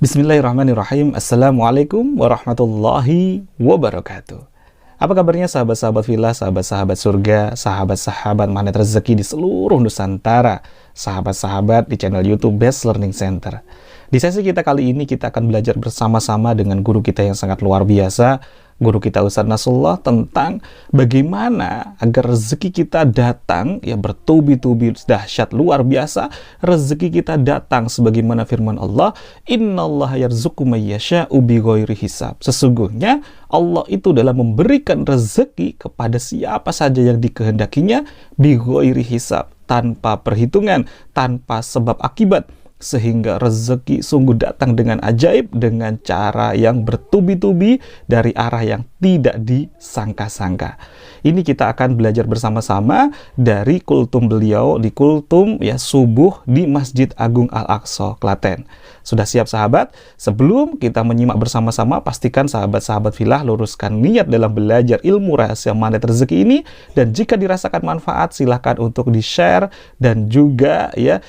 Bismillahirrahmanirrahim. Assalamualaikum warahmatullahi wabarakatuh. Apa kabarnya sahabat-sahabat villa, sahabat-sahabat surga, sahabat-sahabat magnet rezeki di seluruh Nusantara, sahabat-sahabat di channel YouTube Best Learning Center. Di sesi kita kali ini kita akan belajar bersama-sama dengan guru kita yang sangat luar biasa, guru kita Ustadz Nasrullah, tentang bagaimana agar rezeki kita datang ya bertubi-tubi dahsyat luar biasa. Rezeki kita datang sebagaimana firman Allah, innallaha yarzuqu may yasha'u bighairi hisab. Sesungguhnya Allah itu dalam memberikan rezeki kepada siapa saja yang dikehendakinya bighairi hisab, tanpa perhitungan, tanpa sebab akibat, sehingga rezeki sungguh datang dengan ajaib, dengan cara yang bertubi-tubi dari arah yang tidak disangka-sangka. Ini kita akan belajar bersama-sama dari kultum beliau di kultum ya subuh di Masjid Agung Al-Aqsa, Klaten. Sudah siap sahabat? Sebelum kita menyimak bersama-sama, pastikan sahabat-sahabat filah luruskan niat dalam belajar ilmu rahasia magnet rezeki ini, dan jika dirasakan manfaat silahkan untuk di-share dan juga ya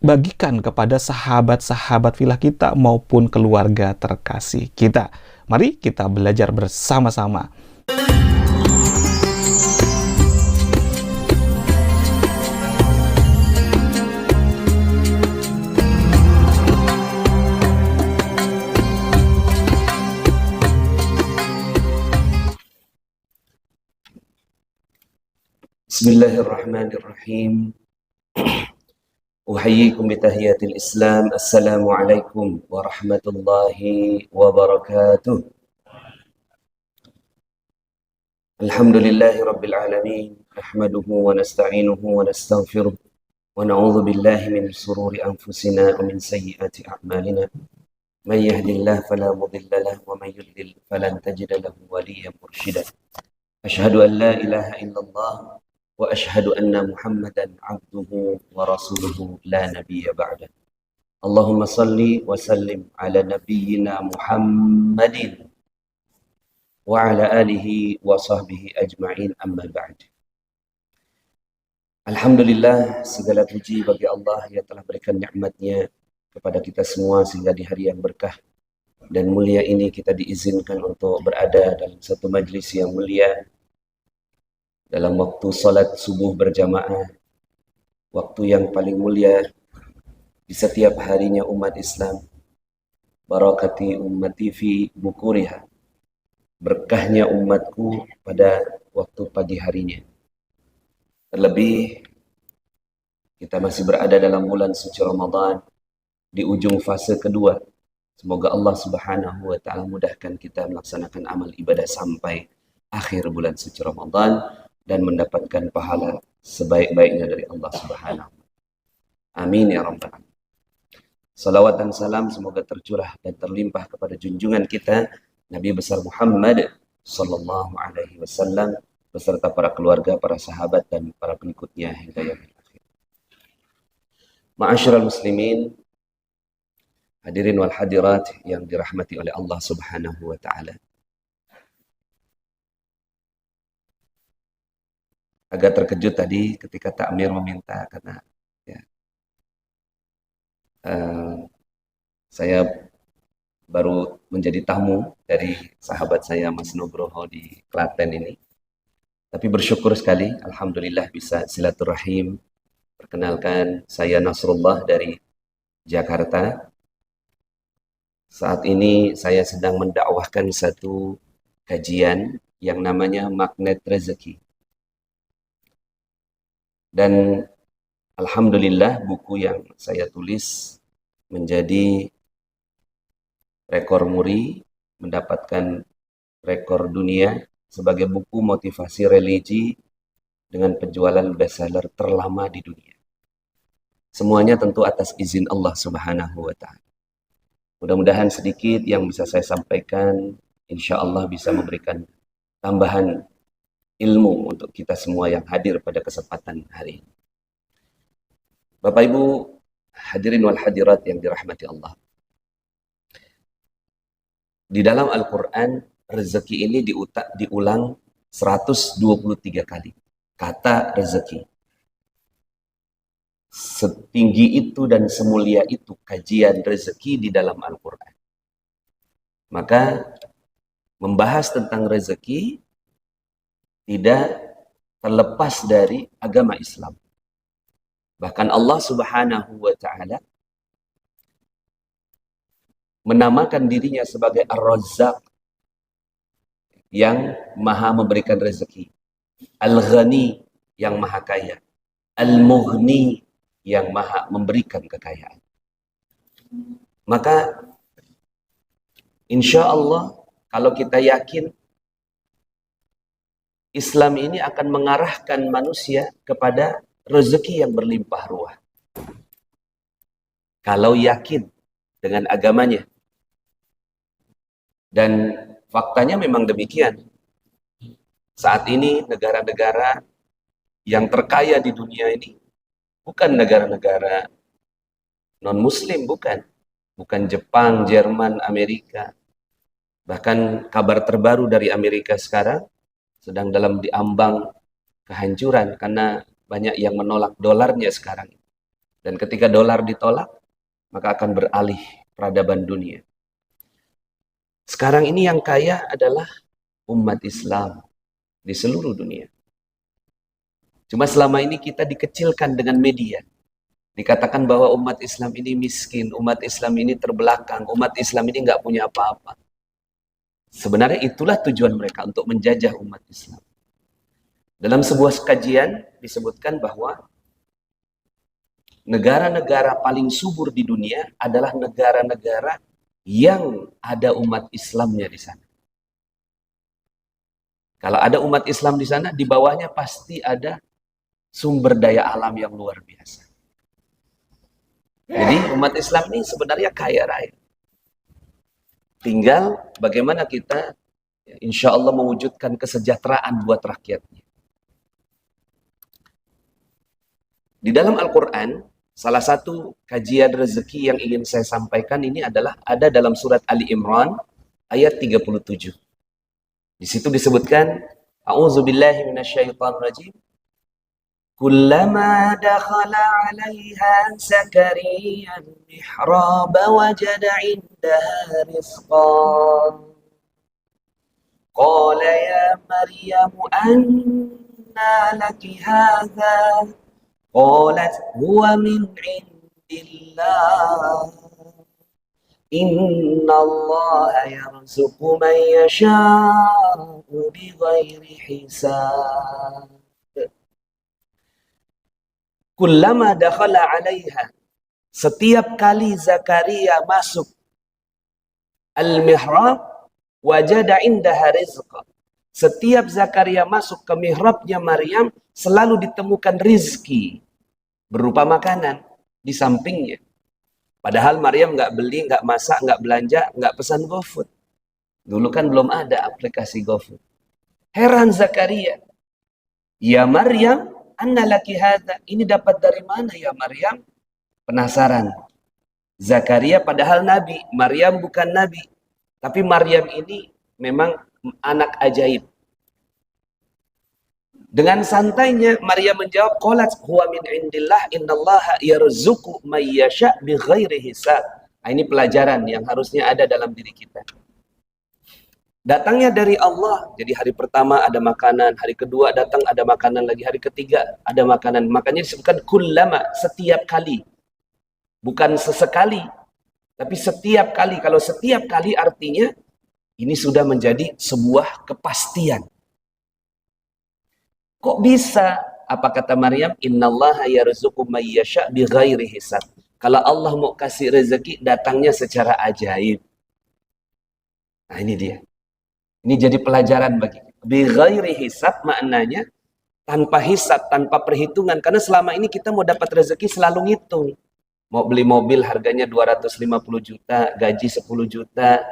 bagikan kepada sahabat-sahabat filah kita maupun keluarga terkasih kita. Mari kita belajar bersama-sama. Bismillahirrahmanirrahim. Uhayyikum bitahiyatil Islam. Assalamualaikum warahmatullahi wabarakatuh. Alhamdulillahi rabbil alamin. Nahmaduhu wa nasta'inuhu wa nastaghfiruh. Wa na'udzu billahi min shururi anfusina wa min sayyiati a'malina. Man yahdihillahu fala mudilla lahu wa man yudlil falan tajida lahu waliyyan mursyida. Asyhadu an la ilaha illallah wa ashhadu anna Muhammadan abduhu wa rasuluhu la nabiyya ba'da. Allahumma salli wa sallim ala nabiyyina Muhammadin wa ala alihi wa sahbihi ajma'in, amma ba'd. Alhamdulillah, segala puji bagi Allah yang telah berikan nikmatnya kepada kita semua sehingga di hari yang berkah dan mulia ini kita diizinkan untuk berada dalam satu majlis yang mulia dalam waktu salat subuh berjamaah, waktu yang paling mulia di setiap harinya umat Islam. Barakati ummati fi bukuriha, berkahnya umatku pada waktu pagi harinya. Terlebih kita masih berada dalam bulan suci Ramadan di ujung fase kedua. Semoga Allah Subhanahu wa taala mudahkan kita melaksanakan amal ibadah sampai akhir bulan suci Ramadan dan mendapatkan pahala sebaik-baiknya dari Allah Subhanahu. Amin ya rabbal alamin. Salawat dan salam semoga tercurah dan terlimpah kepada junjungan kita Nabi besar Muhammad sallallahu alaihi wasallam beserta para keluarga, para sahabat dan para pengikutnya hingga yaumil akhir. Ma'asyiral muslimin, hadirin wal hadirat yang dirahmati oleh Allah Subhanahu wa taala. Agak terkejut tadi ketika takmir meminta karena ya, saya baru menjadi tamu dari sahabat saya Mas Nugroho di Klaten ini. Tapi bersyukur sekali, alhamdulillah bisa silaturahim. Perkenalkan, saya Nasrullah dari Jakarta. Saat ini saya sedang mendakwahkan satu kajian yang namanya Magnet Rezeki. Dan alhamdulillah buku yang saya tulis menjadi rekor muri, mendapatkan rekor dunia sebagai buku motivasi religi dengan penjualan bestseller terlama di dunia. Semuanya tentu atas izin Allah Subhanahu wa taala. Mudah-mudahan sedikit yang bisa saya sampaikan insya Allah bisa memberikan tambahan ilmu untuk kita semua yang hadir pada kesempatan hari ini. Bapak Ibu hadirin wal hadirat yang dirahmati Allah. Di dalam Al-Quran, rezeki ini diulang 123 kali. Kata rezeki. setinggi itu dan semulia itu kajian rezeki di dalam Al-Quran. Maka membahas tentang rezeki tidak terlepas dari agama Islam. Bahkan Allah Subhanahu wa Ta'ala menamakan dirinya sebagai Ar-Razzaq, yang maha memberikan rezeki, Al-Ghani, yang maha kaya, Al-Mughni, yang maha memberikan kekayaan. Maka insya Allah kalau kita yakin Islam ini akan mengarahkan manusia kepada rezeki yang berlimpah ruah. Kalau yakin dengan agamanya. Dan faktanya memang demikian. Saat ini negara-negara yang terkaya di dunia ini bukan negara-negara non-muslim, bukan. Bukan Jepang, Jerman, Amerika. Bahkan kabar terbaru dari Amerika sekarang sedang dalam diambang kehancuran karena banyak yang menolak dolarnya sekarang. Dan ketika dolar ditolak, maka akan beralih peradaban dunia. Sekarang ini yang kaya adalah umat Islam di seluruh dunia. Cuma selama ini kita dikecilkan dengan media. Dikatakan bahwa umat Islam ini miskin, umat Islam ini terbelakang, umat Islam ini nggak punya apa-apa. Sebenarnya itulah tujuan mereka, untuk menjajah umat Islam. Dalam sebuah kajian disebutkan bahwa negara-negara paling subur di dunia adalah negara-negara yang ada umat Islamnya di sana. Kalau ada umat Islam di sana, di bawahnya pasti ada sumber daya alam yang luar biasa. Jadi umat Islam ini sebenarnya kaya raya. Tinggal bagaimana kita insya Allah mewujudkan kesejahteraan buat rakyatnya. Di dalam Al-Quran, salah satu kajian rezeki yang ingin saya sampaikan ini adalah ada dalam surat Ali Imran ayat 37. Di situ disebutkan, A'udzubillahi minasyaitonirrajim. Kullama dakhala 'alaiha Zakariya al-mihrab wajada 'indaha rizqan. Qala ya Maryam anna laki hadha? Qalat huwa min 'indillah. Inna Allah yarzuqu man yasha'u bighairi hisab. Kullama dakhala 'alaiha, setiap kali Zakaria masuk al-mihrab, wajada indaha rizqa. Setiap Zakaria masuk ke mihrabnya Maryam, selalu ditemukan rizki berupa makanan di sampingnya. Padahal Maryam nggak beli, nggak masak, nggak belanja, nggak pesan GoFood. Dulu kan belum ada aplikasi GoFood. Heran Zakaria. Ya Maryam, anna laki hadha. Ini dapat dari mana ya Maryam? Penasaran. Zakaria padahal nabi, Maryam bukan nabi. Tapi Maryam ini memang anak ajaib. Dengan santainya Maryam menjawab, qalat huwa min indillah innallaha yarzuqu may yasha bighairi hisab. Nah, ini pelajaran yang harusnya ada dalam diri kita. Datangnya dari Allah. Jadi hari pertama ada makanan, hari kedua datang ada makanan lagi, hari ketiga ada makanan. Makanya disebutkan kullama, setiap kali. Bukan sesekali, tapi setiap kali. Kalau setiap kali artinya ini sudah menjadi sebuah kepastian. Kok bisa? Apa kata Maryam? Innallaha yarzuqu may yasha bighairi hisab. Kalau Allah mau kasih rezeki, datangnya secara ajaib. Nah, ini dia. Ini jadi pelajaran bagi kita. Bighairi hisab maknanya tanpa hisab, tanpa perhitungan. Karena selama ini kita mau dapat rezeki selalu ngitung. Mau beli mobil harganya 250 juta, gaji 10 juta,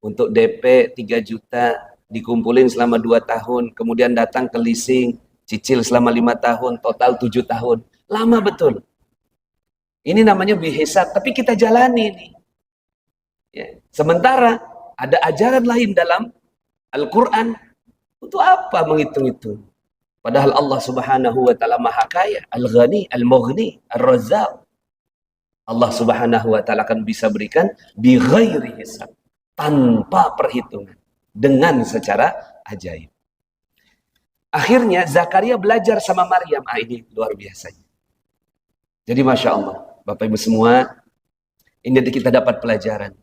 untuk DP 3 juta, dikumpulin selama 2 tahun, kemudian datang ke leasing, cicil selama 5 tahun, total 7 tahun. Lama betul. Ini namanya bihisab, tapi kita jalani ini. Ya. Sementara ada ajaran lain dalam Al-Quran. Untuk apa menghitung-hitung? Padahal Allah Subhanahu wa taala Maha Kaya, Al-Ghani, Al-Mughni, Ar-Razzaq. Allah Subhanahu wa taala akan bisa berikan bi ghairi hisab, tanpa perhitungan, dengan secara ajaib. Akhirnya Zakaria belajar sama Maryam. Ini luar biasa. Jadi Masya Allah, Bapak Ibu semua, ini kita dapat pelajaran.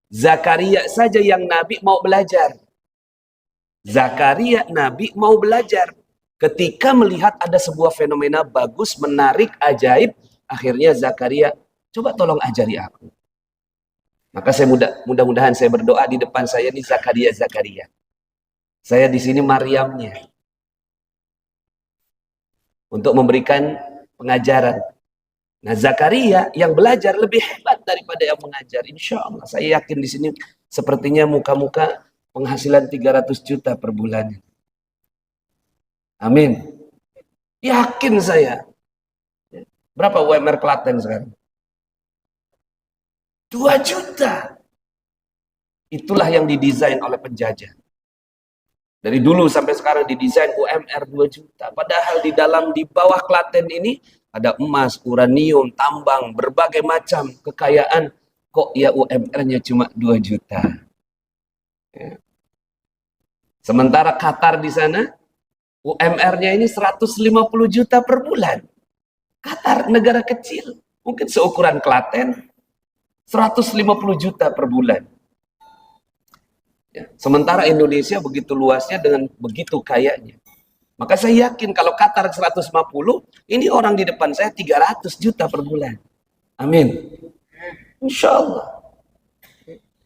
Zakaria saja yang Nabi mau belajar. Zakaria Nabi mau belajar. Ketika melihat ada sebuah fenomena bagus, menarik, ajaib, akhirnya Zakaria, coba tolong ajari aku. Maka saya mudah-mudahan saya berdoa di depan saya ini Zakaria. Saya di sini Maryamnya. Untuk memberikan pengajaran. Nah, Zakaria yang belajar lebih hebat daripada yang mengajar. Insya Allah, saya yakin di sini sepertinya muka-muka penghasilan 300 juta per bulan. Amin. Yakin saya. Berapa UMR Klaten sekarang? 2 juta. Itulah yang didesain oleh penjajah. Dari dulu sampai sekarang didesain UMR 2 juta. Padahal di bawah Klaten ini ada emas, uranium, tambang, berbagai macam kekayaan. Kok ya UMR-nya cuma 2 juta. Ya. Sementara Qatar di sana, UMR-nya ini 150 juta per bulan. Qatar, negara kecil. Mungkin seukuran Klaten, 150 juta per bulan. Ya. Sementara Indonesia begitu luasnya dengan begitu kayanya. Maka saya yakin kalau Qatar 150, ini orang di depan saya 300 juta per bulan. Amin. Insya Allah.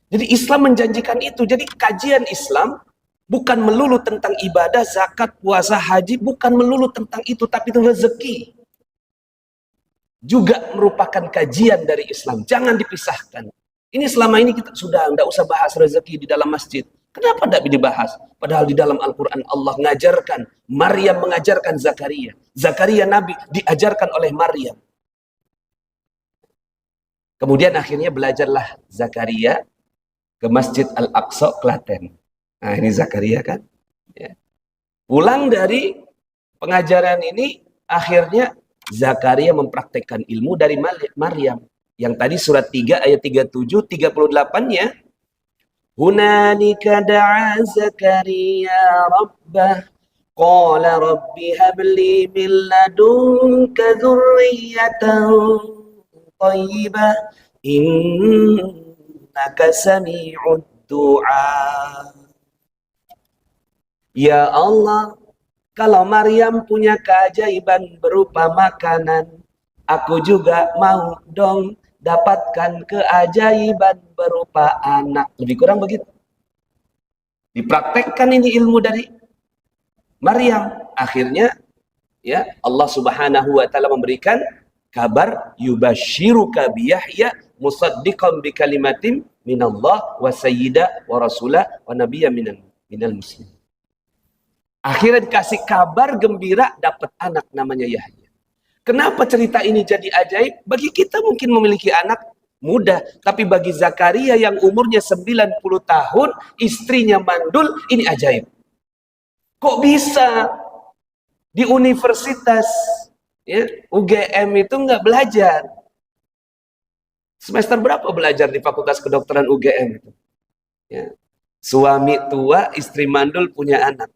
Jadi Islam menjanjikan itu. Jadi kajian Islam bukan melulu tentang ibadah, zakat, puasa, haji. Bukan melulu tentang itu, tapi itu rezeki. Juga merupakan kajian dari Islam. Jangan dipisahkan. Ini selama ini kita sudah tidak usah bahas rezeki di dalam masjid. Kenapa tidak dibahas? Padahal di dalam Al-Quran Allah mengajarkan, Maryam mengajarkan Zakaria. Zakaria Nabi diajarkan oleh Maryam. Kemudian akhirnya belajarlah Zakaria ke Masjid Al-Aqsa, Klaten. Nah ini Zakaria kan. Ya. Pulang dari pengajaran ini, akhirnya Zakaria mempraktekkan ilmu dari Maryam. Yang tadi surat 3 ayat 37, 38-nya. Hunalika da'a Zakaria rabbah. Qala rabbi habli min ladunka dzurriyyatan thayyibah. Innaka sami'ud du'a. Ya Allah, kalau Maryam punya keajaiban berupa makanan, aku juga mau dong dapatkan keajaiban berupa anak. Lebih kurang begitu. Dipraktekkan ini ilmu dari Maryam. Akhirnya ya Allah Subhanahu wa taala memberikan kabar yubasyiruka bi Yahya musaddiqan bi kalimatin minallah wa sayyida wa rasulah wa nabiyya minal muslim. Akhirnya dikasih kabar gembira dapat anak namanya Yahya. Kenapa cerita ini jadi ajaib? Bagi kita mungkin memiliki anak mudah, tapi bagi Zakaria yang umurnya 90 tahun, istrinya mandul, ini ajaib. Kok bisa di universitas ya, UGM itu nggak belajar? Semester berapa belajar di Fakultas Kedokteran UGM itu? Ya. Suami tua, istri mandul, punya anak.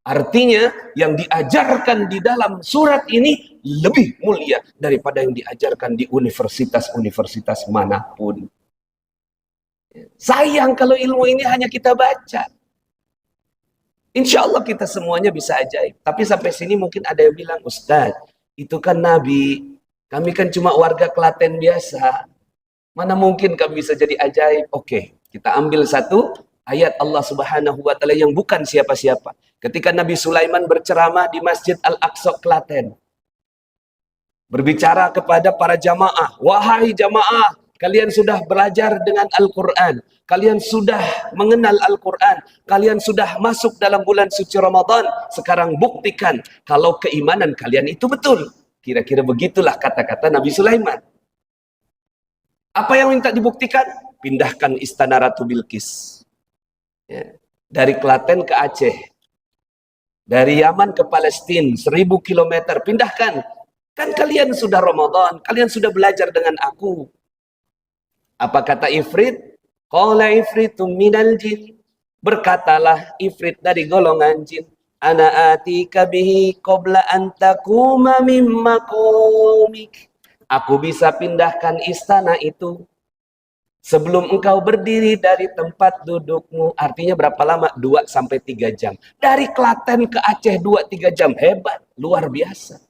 Artinya yang diajarkan di dalam surat ini lebih mulia daripada yang diajarkan di universitas-universitas manapun. Sayang kalau ilmu ini hanya kita baca. Insya Allah kita semuanya bisa ajaib. Tapi sampai sini mungkin ada yang bilang, Ustaz, itu kan Nabi. Kami kan cuma warga Klaten biasa. Mana mungkin kami bisa jadi ajaib? Oke, kita ambil satu ayat Allah Subhanahu wa taala yang bukan siapa-siapa. Ketika Nabi Sulaiman berceramah di Masjid Al-Aqsa Klaten. Berbicara kepada para jamaah, wahai jamaah, kalian sudah belajar dengan Al-Quran. Kalian sudah mengenal Al-Quran. Kalian sudah masuk dalam bulan suci Ramadan. Sekarang buktikan kalau keimanan kalian itu betul. Kira-kira begitulah kata-kata Nabi Sulaiman. Apa yang minta dibuktikan? Pindahkan istana Ratu Bilqis. Ya. Dari Klaten ke Aceh. Dari Yaman ke Palestina 1000 kilometer, pindahkan. Kan kalian sudah Ramadan, kalian sudah belajar dengan aku. Apa kata Ifrit? Qala Ifritum minal jin. Berkatalah Ifrit dari golongan jin. Ana atika bihi qabla an takuma min maqamik. Aku bisa pindahkan istana itu sebelum engkau berdiri dari tempat dudukmu. Artinya berapa lama? 2-3 jam. Dari Klaten ke Aceh 2-3 jam. Hebat, luar biasa.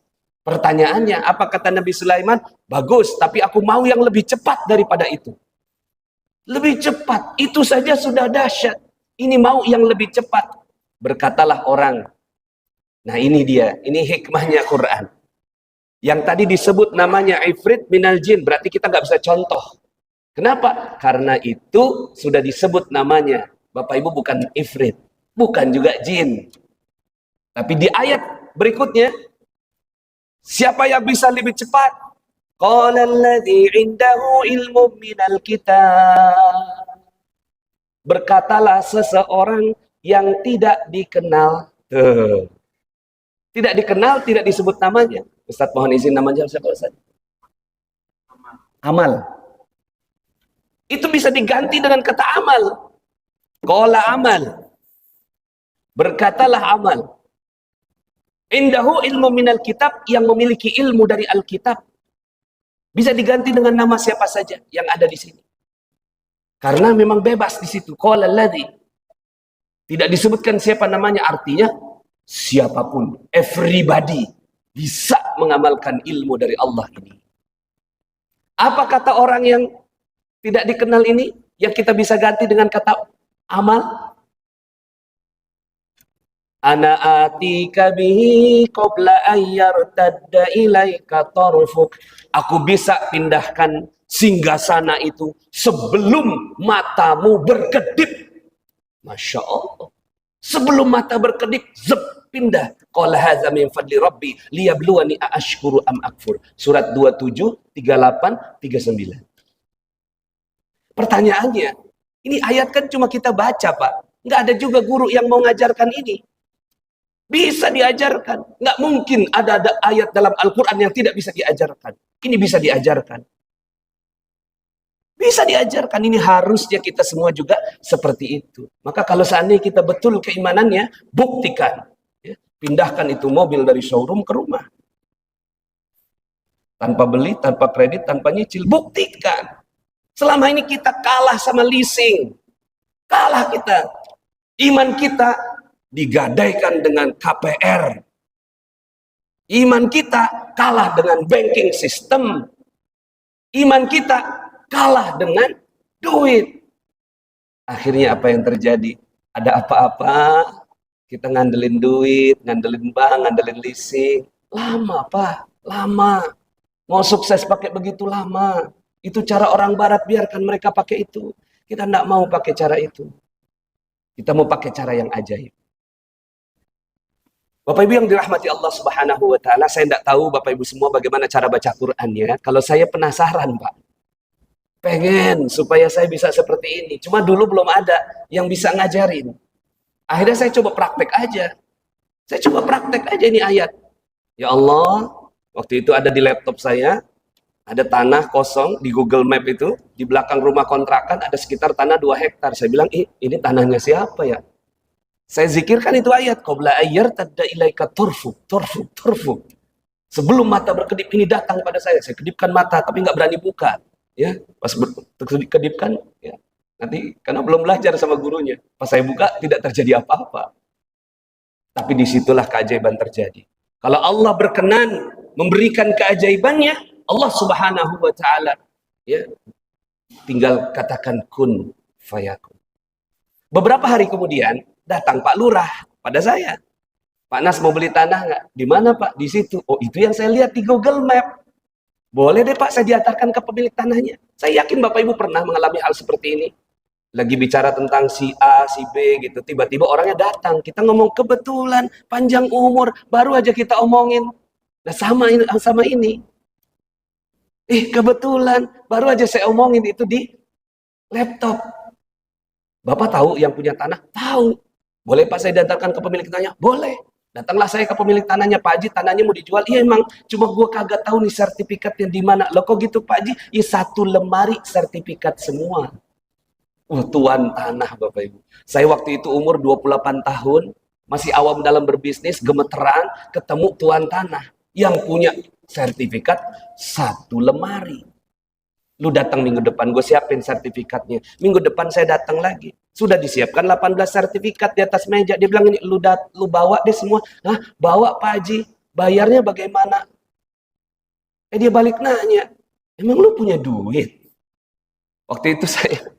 Pertanyaannya, apa kata Nabi Sulaiman? Bagus, tapi aku mau yang lebih cepat daripada itu. Lebih cepat, itu saja sudah dahsyat. Ini mau yang lebih cepat. Berkatalah orang. Nah ini dia, ini hikmahnya Quran. Yang tadi disebut namanya Ifrit minal jin, berarti kita nggak bisa contoh. Kenapa? Karena itu sudah disebut namanya. Bapak Ibu bukan Ifrit, bukan juga jin. Tapi di ayat berikutnya, siapa yang bisa lebih cepat? Qala alladzi indahu ilmu minal kitab. Berkatalah seseorang yang tidak dikenal. Tidak dikenal, tidak disebut namanya. Ustaz mohon izin namanya siapa Ustaz? Amal. Itu bisa diganti dengan kata amal. Qala amal. Berkatalah amal. Indahu ilmu minal kitab, yang memiliki ilmu dari Alkitab. Bisa diganti dengan nama siapa saja yang ada di sini. Karena memang bebas di situ. Qala alladzi. Tidak disebutkan siapa namanya, artinya siapapun, everybody bisa mengamalkan ilmu dari Allah ini. Apa kata orang yang tidak dikenal ini yang kita bisa ganti dengan kata amal? Ana atika bihi qabla an yartadda ilaika tarfuk. Aku bisa pindahkan singgasana itu sebelum matamu berkedip. Masya Allah. Sebelum mata berkedip, zep, pindah. Qala hadza min fadli rabbi liyabluwani aashkuru am akfur. Surat 27, 38, 39. Pertanyaannya, ini ayat kan cuma kita baca, Pak. Nggak ada juga guru yang mau ngajarkan ini. Bisa diajarkan. Nggak mungkin ada ayat dalam Al-Quran yang tidak bisa diajarkan. Ini bisa diajarkan. Bisa diajarkan. Ini harusnya kita semua juga seperti itu. Maka kalau seandainya kita betul keimanannya, buktikan. Ya, pindahkan itu mobil dari showroom ke rumah. Tanpa beli, tanpa kredit, tanpa nyicil. Buktikan. Selama ini kita kalah sama leasing. Kalah kita. Iman kita digadaikan dengan KPR. Iman kita kalah dengan banking system. Iman kita kalah dengan duit. Akhirnya apa yang terjadi? Ada apa-apa, kita ngandelin duit, ngandelin bank, ngandelin leasing. Lama, Pak. Lama. Mau sukses pakai begitu lama. Itu cara orang barat, biarkan mereka pakai itu. Kita tidak mau pakai cara itu. Kita mau pakai cara yang ajaib. Bapak Ibu yang dirahmati Allah Subhanahu wa taala, saya tidak tahu Bapak Ibu semua bagaimana cara baca Qur'annya. Kalau saya penasaran, Pak. Pengen supaya saya bisa seperti ini. Cuma dulu belum ada yang bisa ngajarin. Akhirnya saya coba praktek aja. Saya coba praktek aja ini ayat. Ya Allah, waktu itu ada di laptop saya, ada tanah kosong di Google Map itu, di belakang rumah kontrakan ada sekitar tanah 2 hektar. Saya bilang, ini tanahnya siapa ya? Saya zikirkan itu ayat, qabla ayyar tadda ilaika turfuk. Sebelum mata berkedip ini datang pada saya kedipkan mata tapi nggak berani buka. Ya, pas kedipkan, ya, nanti karena belum belajar sama gurunya. Pas saya buka tidak terjadi apa-apa. Tapi disitulah keajaiban terjadi. Kalau Allah berkenan memberikan keajaibannya, Allah Subhanahu wa taala, ya, tinggal katakan kun fayakun. Beberapa hari kemudian datang Pak Lurah pada saya. Pak Nas mau beli tanah nggak? Di mana Pak? Di situ. Oh itu yang saya lihat di Google Map. Boleh deh Pak, saya diantarkan ke pemilik tanahnya. Saya yakin Bapak Ibu pernah mengalami hal seperti ini. Lagi bicara tentang si A, si B gitu. Tiba-tiba orangnya datang. Kita ngomong kebetulan, panjang umur, baru aja kita omongin. Nah sama ini. Kebetulan, baru aja saya omongin itu di laptop. Bapak tahu yang punya tanah? Tahu. Boleh Pak saya diantarkan ke pemilik tanahnya? Boleh. Datanglah saya ke pemilik tanahnya, Pak Haji, tanahnya mau dijual. Iya emang, cuma gua kagak tahu nih sertifikatnya di mana. Loh kok gitu Pak Haji? Ya satu lemari sertifikat semua. Tuan tanah Bapak Ibu. Saya waktu itu umur 28 tahun, masih awam dalam berbisnis, gemeteran, ketemu tuan tanah yang punya sertifikat satu lemari. Lu datang minggu depan, gue siapin sertifikatnya. Minggu depan saya datang lagi. Sudah disiapkan 18 sertifikat di atas meja. Dia bilang ini, lu bawa deh semua. Hah, bawa Pak Haji. Bayarnya bagaimana? Dia balik nanya, emang lu punya duit? Waktu itu saya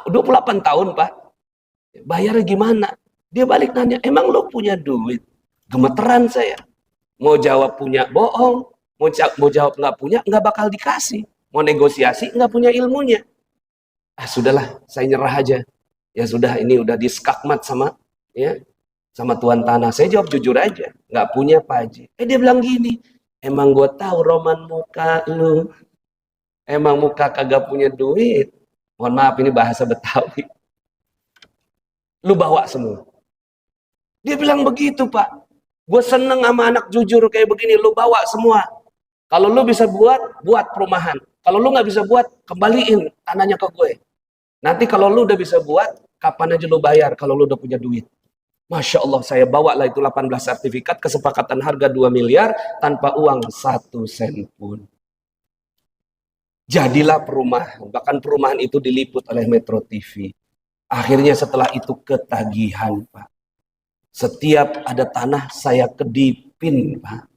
28 tahun Pak. Bayarnya gimana? Dia balik nanya, emang lu punya duit? Gemeteran saya. Mau jawab punya, bohong. Mau jawab nggak punya, nggak bakal dikasih. Mau negosiasi, nggak punya ilmunya. Sudahlah, saya nyerah aja. Ya sudah, ini udah diskakmat sama tuan tanah. Saya jawab jujur aja, nggak punya Pak Haji. Dia bilang gini, emang gue tahu roman muka lu. Emang muka kagak punya duit. Mohon maaf, ini bahasa Betawi. Lu bawa semua. Dia bilang begitu Pak. Gue seneng sama anak jujur kayak begini. Lu bawa semua. Kalau lu bisa buat perumahan. Kalau lu nggak bisa buat, kembaliin tanahnya ke gue. Nanti kalau lu udah bisa buat, kapan aja lu bayar kalau lu udah punya duit. Masya Allah, saya bawa lah itu 18 sertifikat, kesepakatan harga 2 miliar, tanpa uang 1 sen pun. Jadilah perumahan. Bahkan perumahan itu diliput oleh Metro TV. Akhirnya setelah itu ketagihan, Pak. Setiap ada tanah, saya kedipin, Pak.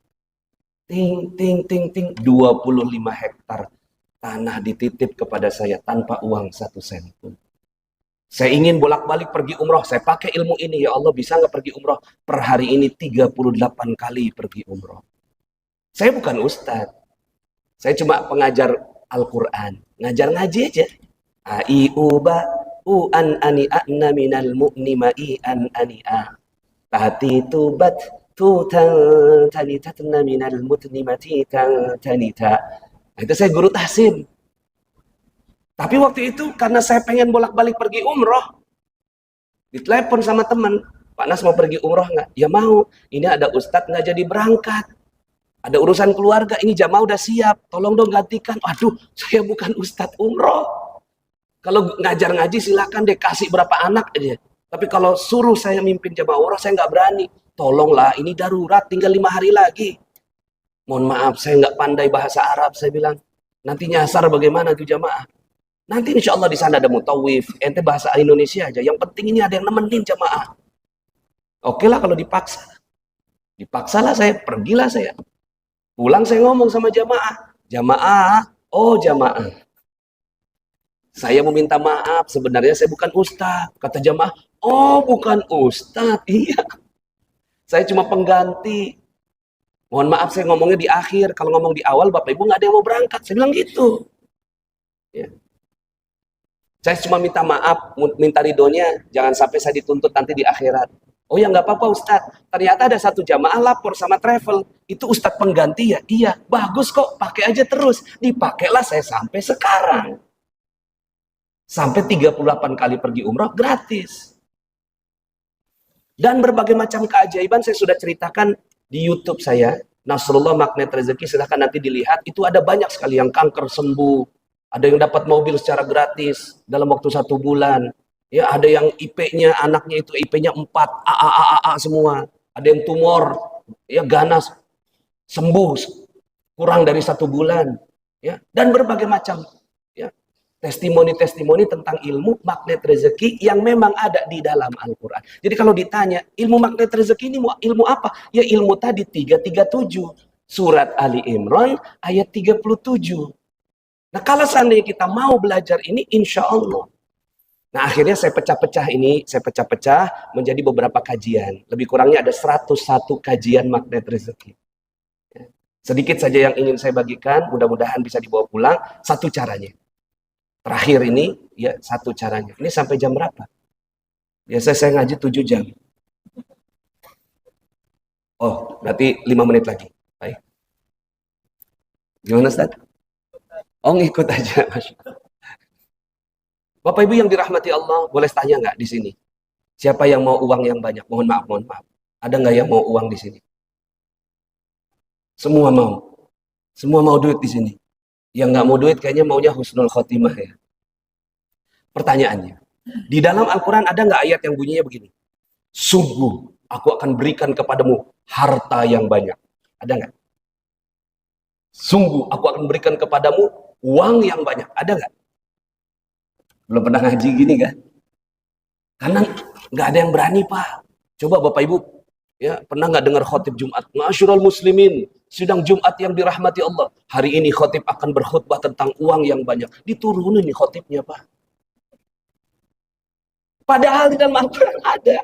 Ting, ting, ting, ting. 25 hektar tanah dititip kepada saya tanpa uang 1 sen pun. Saya ingin bolak-balik pergi umroh. Saya pakai ilmu ini. Ya Allah, bisa nggak pergi umroh? Per hari ini 38 kali pergi umroh. Saya bukan ustadz. Saya cuma pengajar Al-Quran. Ngajar ngaji aja. Ai uba u an ani a'na minal mu'ni ma'i an ani a. Tati tubat tu tanitatna minal mutni mati tanita. Itu saya guru tahsin. Tapi waktu itu karena saya pengen bolak-balik pergi umroh, ditelepon sama teman, Pak Nas mau pergi umroh nggak? Ya mau. Ini ada ustadz nggak jadi berangkat. Ada urusan keluarga, ini jamaah udah siap. Tolong dong gantikan. Aduh, saya bukan ustadz umroh. Kalau ngajar ngaji silakan deh, kasih berapa anak aja. Tapi kalau suruh saya mimpin jamaah umroh, saya nggak berani. Tolonglah, ini darurat, tinggal 5 hari lagi. Mohon maaf, saya nggak pandai bahasa Arab. Saya bilang, nanti nyasar bagaimana tuh jamaah? Nanti insya Allah di sana ada mutawif, ente bahasa Indonesia aja. Yang penting ini ada yang nemenin jamaah. Oke lah kalau dipaksa. Dipaksalah saya, pergilah saya. Pulang saya ngomong sama jamaah. Jamaah, oh jamaah. Saya mau minta maaf, sebenarnya saya bukan ustaz. Kata jamaah, oh bukan ustaz. Iya. Saya cuma pengganti. Mohon maaf saya ngomongnya di akhir. Kalau ngomong di awal, Bapak Ibu nggak ada yang mau berangkat. Saya bilang gitu. Ya. Saya cuma minta maaf, minta ridhonya, jangan sampai saya dituntut nanti di akhirat. Oh ya nggak apa-apa Ustadz, ternyata ada satu jamaah lapor sama travel, itu Ustadz pengganti ya? Iya, bagus kok, pakai aja terus. Dipakailah saya sampai sekarang. Sampai 38 kali pergi umroh gratis. Dan berbagai macam keajaiban saya sudah ceritakan di YouTube saya, Nasrullah Magnet Rezeki, silahkan nanti dilihat, itu ada banyak sekali yang kanker sembuh. Ada yang dapat mobil secara gratis dalam waktu 1 bulan. Ya, ada yang IP-nya, anaknya itu IP-nya 4, A semua. Ada yang tumor, ya ganas, sembuh kurang dari 1 bulan. Ya, dan berbagai macam ya, testimoni-testimoni tentang ilmu magnet rezeki yang memang ada di dalam Al-Quran. Jadi kalau ditanya, ilmu magnet rezeki ini ilmu apa? Ya ilmu tadi 337. Surat Ali Imran ayat 37. Nah kalau seandainya kita mau belajar ini, insya Allah. Nah akhirnya saya pecah-pecah menjadi beberapa kajian. Lebih kurangnya ada 101 kajian magnet rezeki. Sedikit saja yang ingin saya bagikan, mudah-mudahan bisa dibawa pulang. Satu caranya. Terakhir ini, ya satu caranya. Ini sampai jam berapa? Biasa saya ngaji 7 jam. Oh, berarti 5 menit lagi. Baik. Gimana Ustaz? Oh ngikut aja, Masya Allah. Bapak Ibu yang dirahmati Allah, boleh tanya nggak di sini? Siapa yang mau uang yang banyak? Mohon maaf. Ada nggak yang mau uang di sini? Semua mau. Semua mau duit di sini. Yang nggak mau duit kayaknya maunya husnul khotimah ya. Pertanyaannya, di dalam Al-Quran ada nggak ayat yang bunyinya begini? Sungguh, aku akan berikan kepadamu harta yang banyak. Ada nggak? Sungguh, aku akan berikan kepadamu uang yang banyak. Ada nggak? Belum pernah ngaji gini kan? Karena nggak ada yang berani, Pak. Coba Bapak Ibu, ya pernah nggak dengar khotib Jumat? Ma'asyiral muslimin, sidang Jumat yang dirahmati Allah. Hari ini khotib akan berkhutbah tentang uang yang banyak. Diturunin nih khotibnya, Pak. Padahal di dalam Al-Quran ada.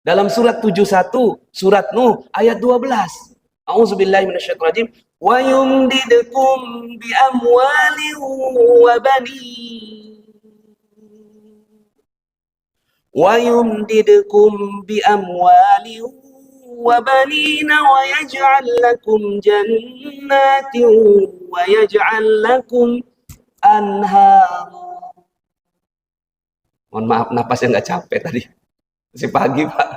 Dalam surat 71, surat Nuh, ayat 12. A'udzubillahi minasyaitonirrajim. Wa yumdidkum bi amwalin wa banin. Wa yumdidkum bi amwalin wa banina wa yaj'al lakum jannatin wa yaj'al lakum anhar. Mohon maaf, napasnya nggak capek tadi. Masih pagi, Pak.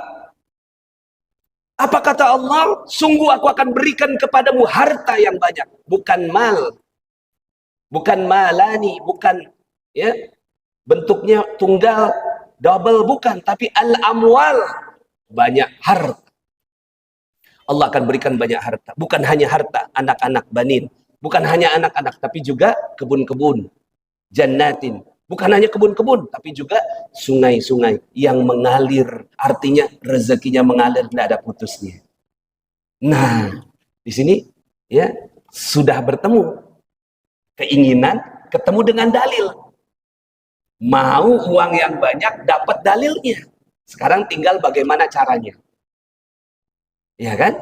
Apa kata Allah? Sungguh aku akan berikan kepadamu harta yang banyak. Bukan mal. Bukan malani. Bukan ya bentuknya tunggal, double. Bukan. Tapi al-amwal. Banyak harta. Allah akan berikan banyak harta. Bukan hanya harta anak-anak banin. Bukan hanya anak-anak. Tapi juga kebun-kebun. Jannatin. Bukan hanya kebun-kebun, tapi juga sungai-sungai yang mengalir. Artinya rezekinya mengalir, tidak ada putusnya. Nah, di sini ya sudah bertemu keinginan, ketemu dengan dalil. Mau uang yang banyak, dapat dalilnya. Sekarang tinggal bagaimana caranya. Ya kan?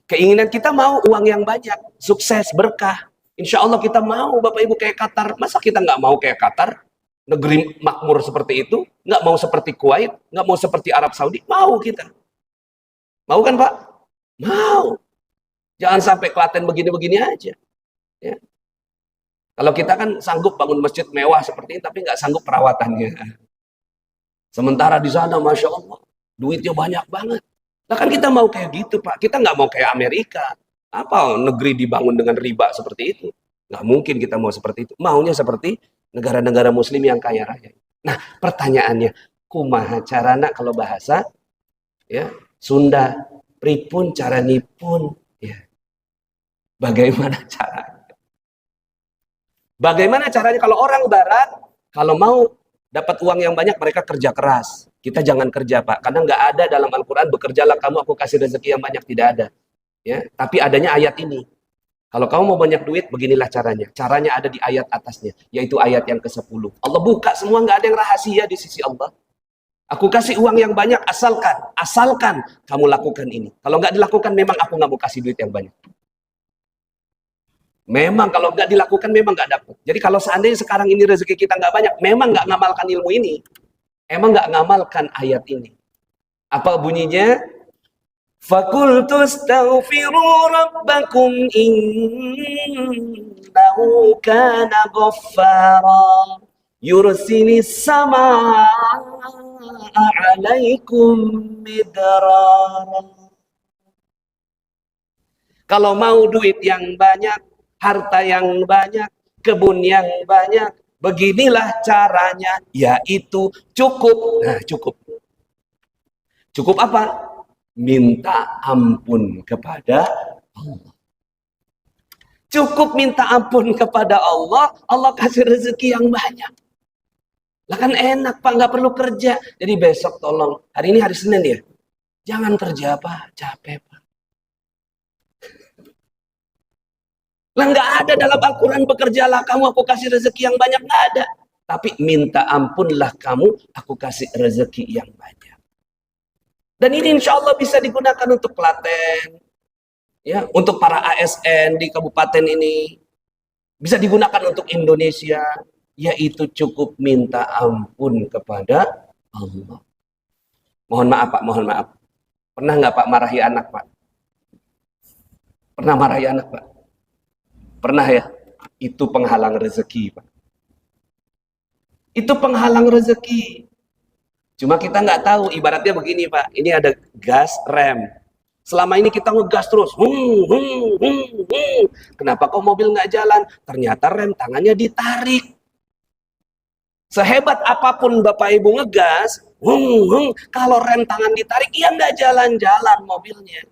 Keinginan kita mau uang yang banyak, sukses, berkah. Insya Allah kita mau Bapak Ibu kayak Qatar. Masa kita nggak mau kayak Qatar? Negeri makmur seperti itu. Nggak mau seperti Kuwait. Nggak mau seperti Arab Saudi. Mau kita. Mau kan Pak? Mau. Jangan sampai Klaten begini-begini aja. Ya. Kalau kita kan sanggup bangun masjid mewah seperti ini, tapi nggak sanggup perawatannya. Sementara di sana, Masya Allah, duitnya banyak banget. Nah kan kita mau kayak gitu Pak. Kita nggak mau kayak Amerika. Apa negeri dibangun dengan riba seperti itu? Nggak mungkin kita mau seperti itu. Maunya seperti negara-negara muslim yang kaya raya. Nah pertanyaannya, kumaha carana kalau bahasa ya Sunda, pripun cara nipun ya. Bagaimana caranya? Bagaimana caranya kalau orang barat kalau mau dapat uang yang banyak mereka kerja keras. Kita jangan kerja Pak, karena nggak ada dalam Al-Quran bekerjalah kamu aku kasih rezeki yang banyak, tidak ada. Ya, tapi adanya ayat ini. Kalau kamu mau banyak duit, beginilah caranya. Caranya ada di ayat atasnya, yaitu ayat yang ke-10. Allah buka semua, nggak ada yang rahasia di sisi Allah. Aku kasih uang yang banyak, asalkan kamu lakukan ini. Kalau nggak dilakukan, memang aku nggak mau kasih duit yang banyak. Memang kalau nggak dilakukan, memang nggak dapat. Jadi kalau seandainya sekarang ini rezeki kita nggak banyak, memang nggak ngamalkan ilmu ini. Emang nggak ngamalkan ayat ini. Apa bunyinya? Fakultu astaghfiru rabbakum innahu kana ghaffara yursilis samaa alaikum midrara. Kalau mau duit yang banyak, harta yang banyak, kebun yang banyak, beginilah caranya, yaitu cukup. Nah, cukup. Cukup apa? Minta ampun kepada Allah. Cukup minta ampun kepada Allah, Allah kasih rezeki yang banyak. Lah kan enak Pak, nggak perlu kerja. Jadi besok tolong, hari ini hari Senin ya, jangan kerja Pak, capek Pak. Lah nggak ada dalam Al-Quran bekerjalah kamu, aku kasih rezeki yang banyak, nggak ada. Tapi minta ampunlah kamu, aku kasih rezeki yang banyak. Dan ini insya Allah bisa digunakan untuk Klaten, ya, untuk para ASN di kabupaten ini, bisa digunakan untuk Indonesia, yaitu cukup minta ampun kepada Allah. Mohon maaf Pak, mohon maaf. Pernah nggak Pak marahi anak Pak? Pernah marahi anak Pak? Pernah ya? Itu penghalang rezeki Pak. Itu penghalang rezeki. Cuma kita nggak tahu, ibaratnya begini Pak, ini ada gas rem. Selama ini kita ngegas terus, kenapa kok mobil nggak jalan? Ternyata rem tangannya ditarik. Sehebat apapun Bapak Ibu ngegas, kalau rem tangan ditarik, ya nggak jalan-jalan mobilnya.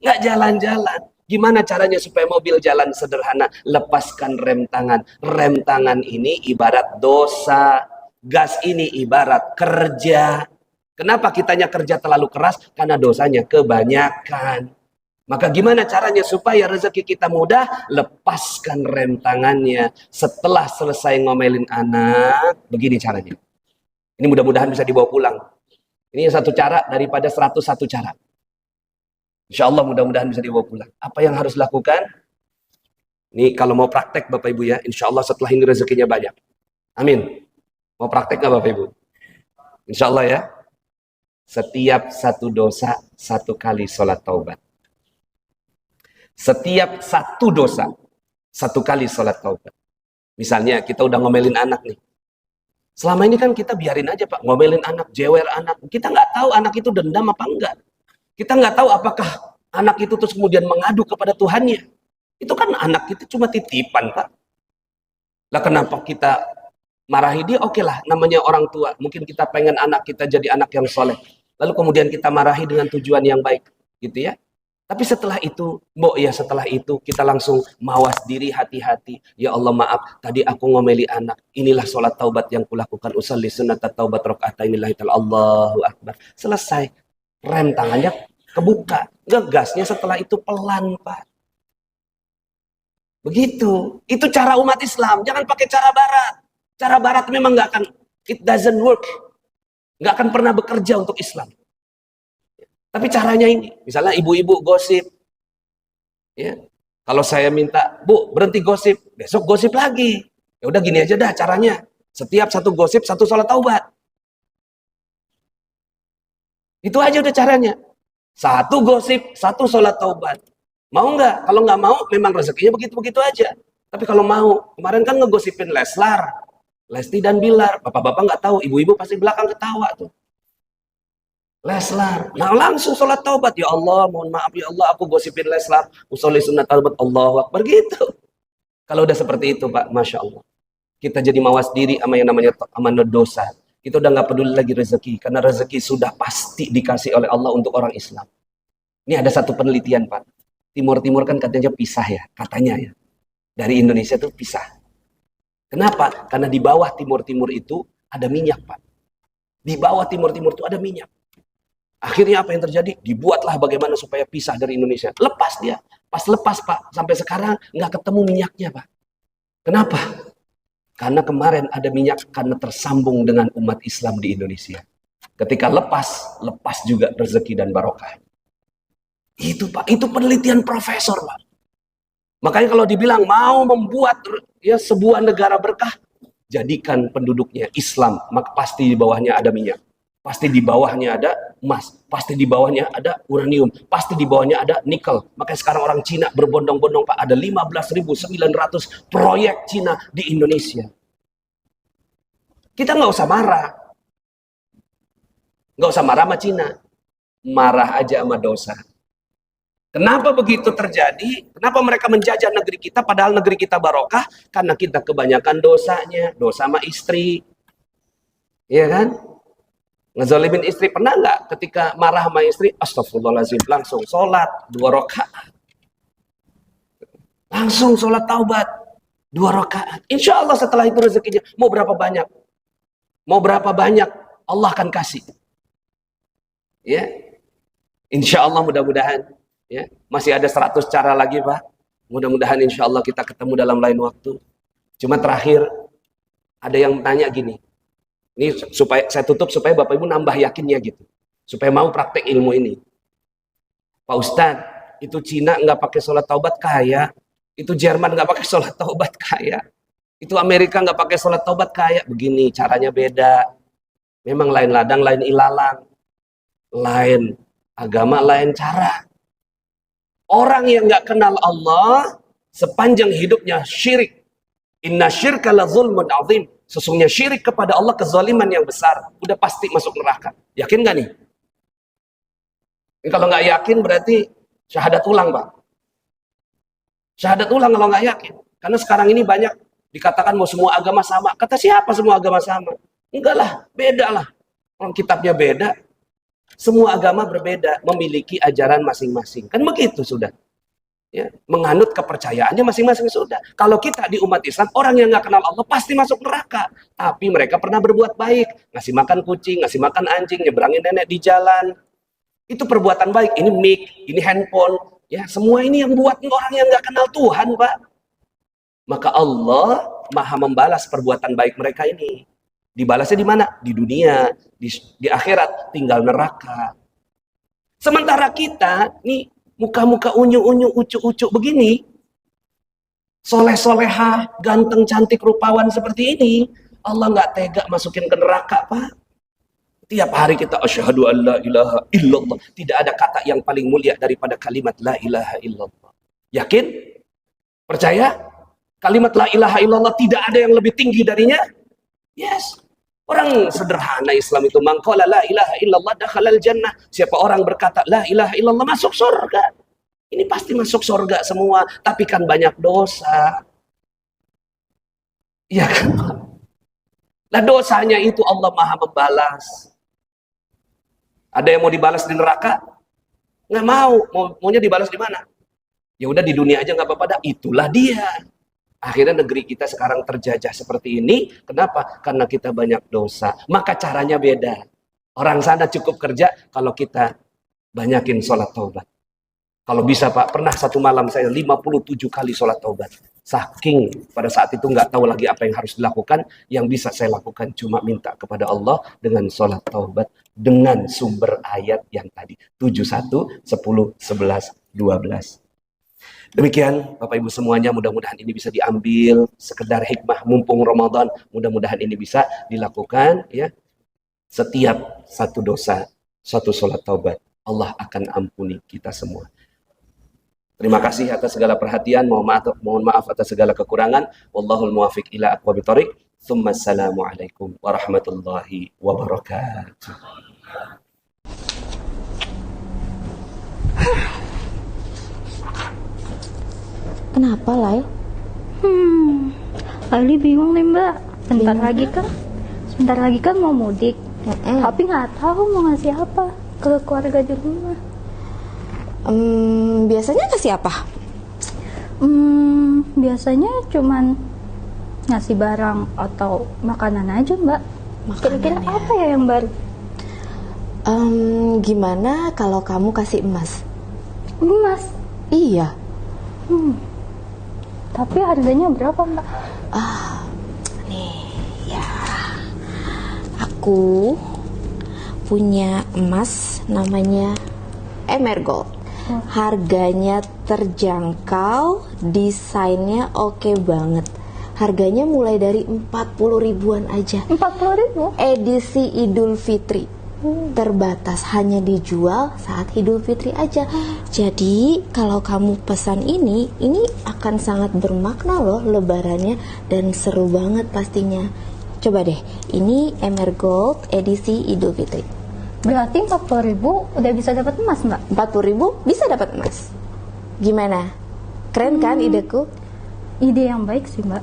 Nggak jalan-jalan. Gimana caranya supaya mobil jalan? Sederhana, lepaskan rem tangan. Rem tangan ini ibarat dosa. Gas ini ibarat kerja. Kenapa kitanya kerja terlalu keras? Karena dosanya kebanyakan. Maka gimana caranya supaya rezeki kita mudah? Lepaskan rem tangannya. Setelah selesai ngomelin anak, begini caranya. Ini mudah-mudahan bisa dibawa pulang. Ini satu cara daripada 101 cara. Insya Allah mudah-mudahan bisa dibawa pulang. Apa yang harus dilakukan? Ini kalau mau praktek Bapak Ibu ya, insya Allah setelah ini rezekinya banyak. Amin. Mau praktek nggak Bapak Ibu? Insya Allah ya. Setiap satu dosa, satu kali sholat taubat. Setiap satu dosa, satu kali sholat taubat. Misalnya kita udah ngomelin anak nih. Selama ini kan kita biarin aja Pak, ngomelin anak, jewer anak. Kita nggak tahu anak itu dendam apa enggak. Kita nggak tahu apakah anak itu terus kemudian mengadu kepada Tuhannya. Itu kan anak itu cuma titipan Pak. Lah kenapa kita marahi dia? Oke lah, namanya orang tua. Mungkin kita pengen anak kita jadi anak yang soleh. Lalu kemudian kita marahi dengan tujuan yang baik. Gitu ya. Tapi setelah itu, setelah itu kita langsung mawas diri, hati-hati. Ya Allah maaf, tadi aku ngomeli anak. Inilah sholat taubat yang kulakukan. Usalli sunat taubat rok'ataini lillahi ta'ala. Allahu Akbar. Selesai. Rem tangannya kebuka. Ngegasnya setelah itu pelan Pak. Begitu. Itu cara umat Islam. Jangan pakai cara barat. Cara barat memang nggak akan, it doesn't work. Nggak akan pernah bekerja untuk Islam. Tapi caranya ini, misalnya ibu-ibu gosip, ya. Kalau saya minta, Bu, berhenti gosip, besok gosip lagi. Ya udah gini aja dah caranya. Setiap satu gosip, satu sholat taubat. Itu aja udah caranya. Satu gosip, satu sholat taubat. Mau nggak? Kalau nggak mau, memang rezekinya begitu-begitu aja. Tapi kalau mau, kemarin kan ngegosipin Leslar, Lesti dan Bilar. Bapak-bapak nggak tahu, ibu-ibu pasti belakang ketawa tuh. Leslar. Nah langsung sholat taubat. Ya Allah, mohon maaf ya Allah, aku gosipin Leslar. Usolli sunat taubat, Allahu Akbar gitu. Kalau udah seperti itu Pak, Masya Allah. Kita jadi mawas diri sama yang namanya amanah dosa. Kita udah nggak peduli lagi rezeki. Karena rezeki sudah pasti dikasih oleh Allah untuk orang Islam. Ini ada satu penelitian Pak. Timur-timur kan katanya pisah ya, katanya ya. Dari Indonesia tuh pisah. Kenapa? Karena di bawah timur-timur itu ada minyak Pak. Di bawah timur-timur itu ada minyak. Akhirnya apa yang terjadi? Dibuatlah bagaimana supaya pisah dari Indonesia. Lepas dia. Pas lepas Pak, sampai sekarang nggak ketemu minyaknya Pak. Kenapa? Karena kemarin ada minyak karena tersambung dengan umat Islam di Indonesia. Ketika lepas juga rezeki dan barokah. Itu Pak, itu penelitian profesor Pak. Makanya kalau dibilang mau membuat ya sebuah negara berkah, jadikan penduduknya Islam, maka pasti di bawahnya ada minyak. Pasti di bawahnya ada emas, pasti di bawahnya ada uranium, pasti di bawahnya ada nikel. Makanya sekarang orang Cina berbondong-bondong Pak, ada 15.900 proyek Cina di Indonesia. Kita nggak usah marah. Nggak usah marah sama Cina. Marah aja sama dosa. Kenapa begitu terjadi? Kenapa mereka menjajah negeri kita padahal negeri kita barokah? Karena kita kebanyakan dosanya, dosa sama istri. Iya kan? Ngezalimin istri, pernah nggak ketika marah sama istri, astagfirullahaladzim, langsung sholat 2 rakaat, langsung sholat taubat 2 rakaat. Insya Allah setelah itu rezekinya mau berapa banyak, Allah akan kasih. Ya, insya Allah mudah-mudahan. Ya, masih ada 100 cara lagi Pak. Mudah-mudahan insya Allah kita ketemu dalam lain waktu. Cuma terakhir ada yang tanya gini. Ini supaya saya tutup supaya Bapak Ibu nambah yakinnya gitu. Supaya mau praktek ilmu ini. Pak Ustadz, itu Cina nggak pakai sholat taubat kaya. Itu Jerman nggak pakai sholat taubat kaya. Itu Amerika nggak pakai sholat taubat kaya. Begini, caranya beda. Memang lain ladang, lain ilalang. Lain agama, lain cara. Orang yang nggak kenal Allah, sepanjang hidupnya syirik. Inna syirka la zulmun azim. Sesungguhnya syirik kepada Allah kezaliman yang besar. Udah pasti masuk neraka. Yakin gak nih? Kalau nggak yakin berarti syahadat ulang, Pak. Syahadat ulang kalau nggak yakin. Karena sekarang ini banyak dikatakan mau semua agama sama. Kata siapa semua agama sama? Enggak lah, beda lah. Orang kitabnya beda. Semua agama berbeda, memiliki ajaran masing-masing. Kan begitu sudah. Ya, menganut kepercayaannya masing-masing sudah. Kalau kita di umat Islam, orang yang nggak kenal Allah pasti masuk neraka. Tapi mereka pernah berbuat baik. Ngasih makan kucing, ngasih makan anjing, nyeberangin nenek di jalan. Itu perbuatan baik. Ini mic, ini handphone. Ya, semua ini yang buat orang yang nggak kenal Tuhan, Pak. Maka Allah maha membalas perbuatan baik mereka ini. Dibalasnya di mana? Di dunia, di akhirat, tinggal neraka. Sementara kita, nih, muka-muka unyu-unyu, ucu-ucu begini, soleh-solehah, ganteng, cantik, rupawan seperti ini, Allah nggak tega masukin ke neraka, Pak. Tiap hari kita asyhadu an la ilaha illallah. Tidak ada kata yang paling mulia daripada kalimat la ilaha illallah. Yakin? Percaya? Kalimat la ilaha illallah tidak ada yang lebih tinggi darinya? Yes. Orang sederhana Islam itu, man qala la ilaha illallah dakhalal jannah. Siapa orang berkata la ilaha illallah masuk surga. Ini pasti masuk surga semua, tapi kan banyak dosa. Iya kan? Nah, dosanya itu Allah Maha membalas. Ada yang mau dibalas di neraka? Nggak mau. Maunya dibalas di mana? Ya udah di dunia aja nggak apa-apa dah. Itulah dia. Akhirnya negeri kita sekarang terjajah seperti ini. Kenapa? Karena kita banyak dosa. Maka caranya beda. Orang sana cukup kerja, kalau kita banyakin sholat taubat. Kalau bisa Pak, pernah satu malam saya 57 kali sholat taubat. Saking pada saat itu nggak tahu lagi apa yang harus dilakukan, yang bisa saya lakukan cuma minta kepada Allah dengan sholat taubat. Dengan sumber ayat yang tadi. 71, 10, 11, 12. Demikian Bapak Ibu semuanya, mudah-mudahan ini bisa diambil sekedar hikmah mumpung Ramadan, mudah-mudahan ini bisa dilakukan ya. Setiap satu dosa, satu sholat taubat, Allah akan ampuni kita semua. Terima kasih atas segala perhatian, mohon maaf atas segala kekurangan. Wallahul muwafiq ila aqwamit thoriq. Tsumma assalamualaikum warahmatullahi wabarakatuh. Kenapa, Lai? Laili bingung nih Mbak. Sebentar lagi kan mau mudik. Tapi nggak tahu mau ngasih apa ke keluarga di rumah. Biasanya kasih apa? Biasanya cuman ngasih barang atau makanan aja Mbak. Kira-kira ya. apa ya yang baru? Gimana kalau kamu kasih emas? Emas. Iya. Tapi harganya berapa Mbak? Nih ya, aku punya emas namanya Emergold. Harganya terjangkau, desainnya oke banget. Harganya mulai dari 40 ribuan aja. 40.000? Edisi Idul Fitri. Terbatas, hanya dijual saat Idul Fitri aja. Jadi kalau kamu pesan ini akan sangat bermakna loh lebarannya, dan seru banget pastinya. Coba deh, ini Emergold edisi Idul Fitri. Berarti 40.000 udah bisa dapat emas Mbak? 40.000 bisa dapat emas. Gimana? Keren kan ideku? Ide yang baik sih Mbak.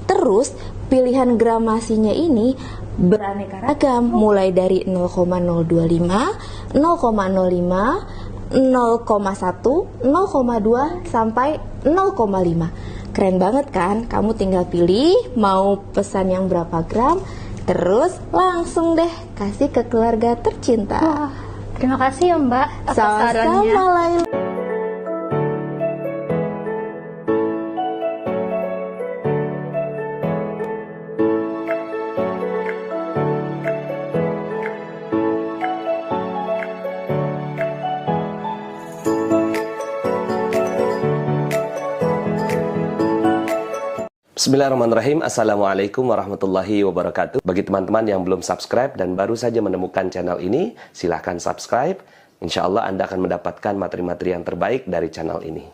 Terus pilihan gramasinya ini beraneka ragam, mulai dari 0,025, 0,05, 0,1, 0,2 sampai 0,5. Keren banget kan? Kamu tinggal pilih mau pesan yang berapa gram, terus langsung deh kasih ke keluarga tercinta. Wah, terima kasih ya Mbak atas sarannya. Sama-sama, Laila. Bismillahirrahmanirrahim. Assalamualaikum warahmatullahi wabarakatuh. Bagi teman-teman yang belum subscribe dan baru saja menemukan channel ini, silahkan subscribe. Insya Allah Anda akan mendapatkan materi-materi yang terbaik dari channel ini.